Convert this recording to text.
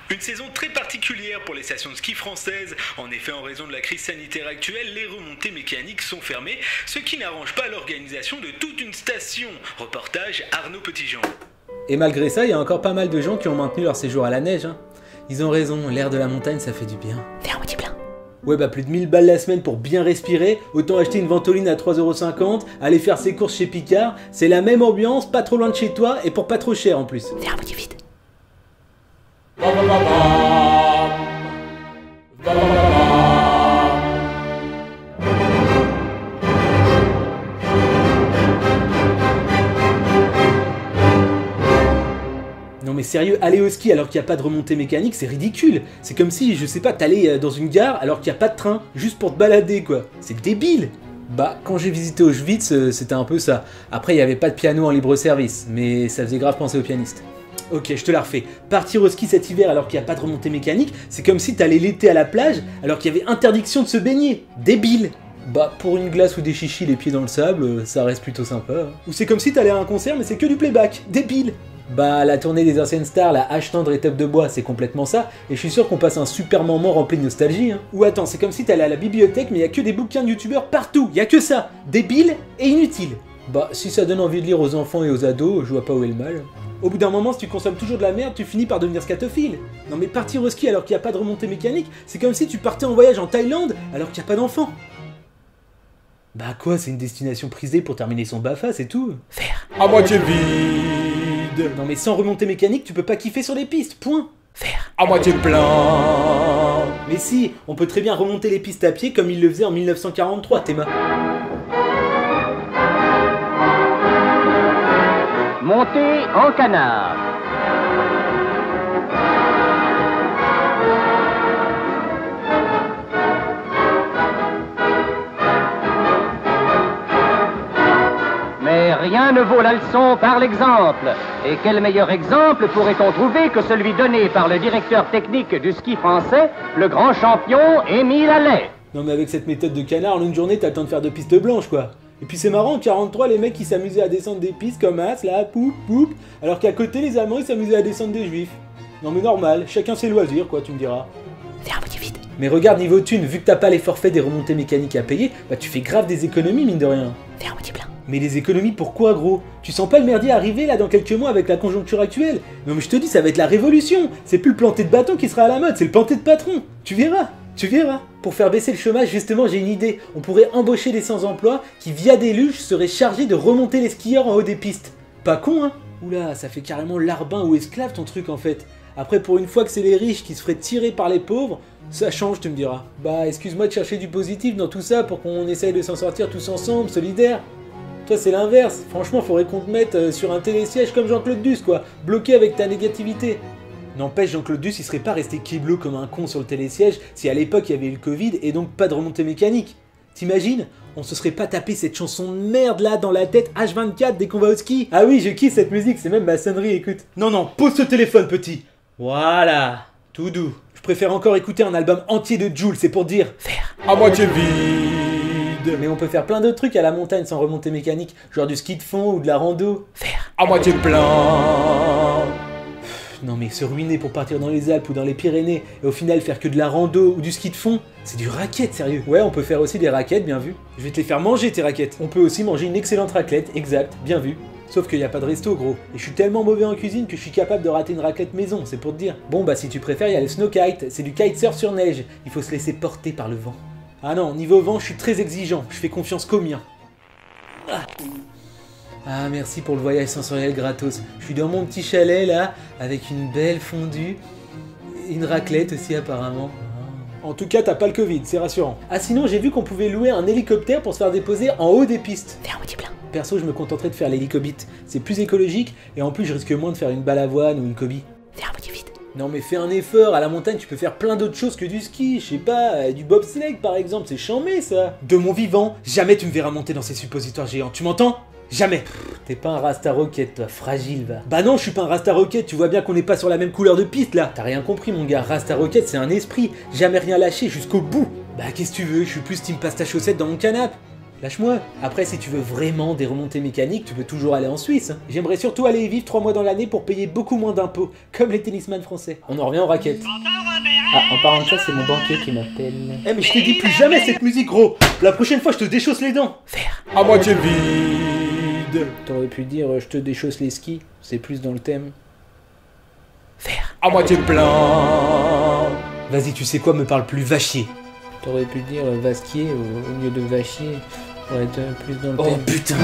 Une saison très particulière pour les stations de ski françaises. En effet, en raison de la crise sanitaire actuelle, les remontées mécaniques sont fermées, ce qui n'arrange pas l'organisation de toute une station. Reportage Arnaud Petitjean. Et malgré ça, il y a encore pas mal de gens qui ont maintenu leur séjour à la neige. Ils ont raison, l'air de la montagne ça fait du bien. Faire un petit plein. Ouais bah plus de 1000 balles la semaine pour bien respirer, autant acheter une ventoline à 3,50€, aller faire ses courses chez Picard, c'est la même ambiance, pas trop loin de chez toi et pour pas trop cher en plus. Faire un petit vide. Non mais sérieux, aller au ski alors qu'il n'y a pas de remontée mécanique, c'est ridicule. C'est comme si, je sais pas, t'allais dans une gare alors qu'il n'y a pas de train, juste pour te balader quoi. C'est débile. Bah, quand j'ai visité Auschwitz, c'était un peu ça. Après, il n'y avait pas de piano en libre service, mais ça faisait grave penser aux pianistes. Ok, je te la refais. Partir au ski cet hiver alors qu'il n'y a pas de remontée mécanique, c'est comme si t'allais l'été à la plage alors qu'il y avait interdiction de se baigner. Débile. Bah, pour une glace ou des chichis les pieds dans le sable, ça reste plutôt sympa. Hein. Ou c'est comme si t'allais à un concert mais c'est que du playback. Débile. Bah, la tournée des anciennes stars, la hache tendre et top de bois, c'est complètement ça, et je suis sûr qu'on passe un super moment rempli de nostalgie. Hein. Ou attends, c'est comme si t'allais à la bibliothèque, mais il y a que des bouquins de youtubeurs partout, y a que ça, débile et inutile. Bah, si ça donne envie de lire aux enfants et aux ados, je vois pas où est le mal. Au bout d'un moment, si tu consommes toujours de la merde, tu finis par devenir scatophile. Non mais partir au ski alors qu'il n'y a pas de remontée mécanique, c'est comme si tu partais en voyage en Thaïlande alors qu'il n'y a pas d'enfants. Bah quoi, c'est une destination prisée pour terminer son BAFA, c'est tout. Faire. À moitié vide. Non mais sans remontée mécanique, tu peux pas kiffer sur les pistes, point. Faire. À moitié plein. Mais si, on peut très bien remonter les pistes à pied comme il le faisait en 1943, Théma. Monter en canard. Mais rien ne vaut la leçon par l'exemple. Et quel meilleur exemple pourrait-on trouver que celui donné par le directeur technique du ski français, le grand champion Émile Allais. Non mais avec cette méthode de canard, en une journée t'as le temps de faire 2 pistes blanches quoi. Et puis c'est marrant, en 43 les mecs qui s'amusaient à descendre des pistes comme As, là, poup, poup, alors qu'à côté les Allemands ils s'amusaient à descendre des Juifs. Non mais normal, chacun ses loisirs quoi, tu me diras. Faire un petit vide. Mais regarde niveau thune, vu que t'as pas les forfaits des remontées mécaniques à payer, bah tu fais grave des économies mine de rien. Faire un petit plein. Mais les économies pourquoi gros? Tu sens pas le merdier arriver là dans quelques mois avec la conjoncture actuelle? Non mais je te dis ça va être la révolution. C'est plus le planté de bâton qui sera à la mode, c'est le planté de patron. Tu verras, tu verras. Pour faire baisser le chômage justement j'ai une idée. On pourrait embaucher des sans-emploi qui via des luges seraient chargés de remonter les skieurs en haut des pistes. Pas con hein? Oula, ça fait carrément larbin ou esclave ton truc en fait. Après pour une fois que c'est les riches qui se feraient tirer par les pauvres, ça change tu me diras. Bah excuse-moi de chercher du positif dans tout ça pour qu'on essaye de s'en sortir tous ensemble, solidaires. Toi c'est l'inverse, franchement faudrait qu'on te mette sur un télésiège comme Jean-Claude Duss quoi, bloqué avec ta négativité. N'empêche Jean-Claude Duss il serait pas resté kiblo comme un con sur le télésiège si à l'époque il y avait eu le Covid et donc pas de remontée mécanique. T'imagines? On se serait pas tapé cette chanson de merde là dans la tête H24 dès qu'on va au ski. Ah oui je kiffe cette musique, c'est même ma sonnerie écoute. Non non, pose ce téléphone petit. Voilà, tout doux. Je préfère encore écouter un album entier de Jul, c'est pour dire. Faire. À moitié vide. Mais on peut faire plein d'autres trucs à la montagne sans remontée mécanique, genre du ski de fond ou de la rando. Faire. À moitié plein. Non mais se ruiner pour partir dans les Alpes ou dans les Pyrénées et au final faire que de la rando ou du ski de fond, c'est du racket sérieux. Ouais, on peut faire aussi des raquettes, bien vu. Je vais te les faire manger tes raquettes. On peut aussi manger une excellente raclette, exact, bien vu. Sauf qu'il n'y a pas de resto gros. Et je suis tellement mauvais en cuisine que je suis capable de rater une raclette maison, c'est pour te dire. Bon bah si tu préfères, il y a le snow kite, c'est du kitesurf sur neige. Il faut se laisser porter par le vent. Ah non, niveau vent, je suis très exigeant, je fais confiance qu'au mien. Ah merci pour le voyage sensoriel gratos. Je suis dans mon petit chalet là, avec une belle fondue, une raclette aussi apparemment. En tout cas t'as pas le Covid, c'est rassurant. Ah sinon j'ai vu qu'on pouvait louer un hélicoptère pour se faire déposer en haut des pistes. Faire un petit plein. Perso je me contenterais de faire l'hélicobite. C'est plus écologique et en plus je risque moins de faire une balavoine ou une Kobe. Faire un petit vide. Non mais fais un effort, à la montagne tu peux faire plein d'autres choses que du ski, je sais pas, du bobsleigh par exemple, c'est chambé ça. De mon vivant, jamais tu me verras monter dans ces suppositoires géants, tu m'entends? Jamais. T'es pas un Rasta Rocket, toi, fragile, va. Bah non, je suis pas un Rasta Rocket, tu vois bien qu'on n'est pas sur la même couleur de piste, là. T'as rien compris, mon gars, Rasta Rocket, c'est un esprit, jamais rien lâché jusqu'au bout. Bah qu'est-ce que tu veux, je suis plus team pasta chaussette dans mon canapé. Lâche-moi. Après, si tu veux vraiment des remontées mécaniques, tu peux toujours aller en Suisse. Hein. J'aimerais surtout aller y vivre 3 mois dans l'année pour payer beaucoup moins d'impôts, comme les tennisman français. On en revient aux raquettes. Ah, en parlant de ça, c'est mon banquier qui m'appelle. Eh mais je te dis plus jamais cette musique, gros. La prochaine fois, je te déchausse les dents. Vert. À moitié vide. T'aurais pu dire je te déchausse les skis, c'est plus dans le thème. Vert. À moitié plein. Vas-y, tu sais quoi, me parle plus, vachier. T'aurais pu dire vasquier au lieu de vachier, pour être plus dans le Oh thème. putain.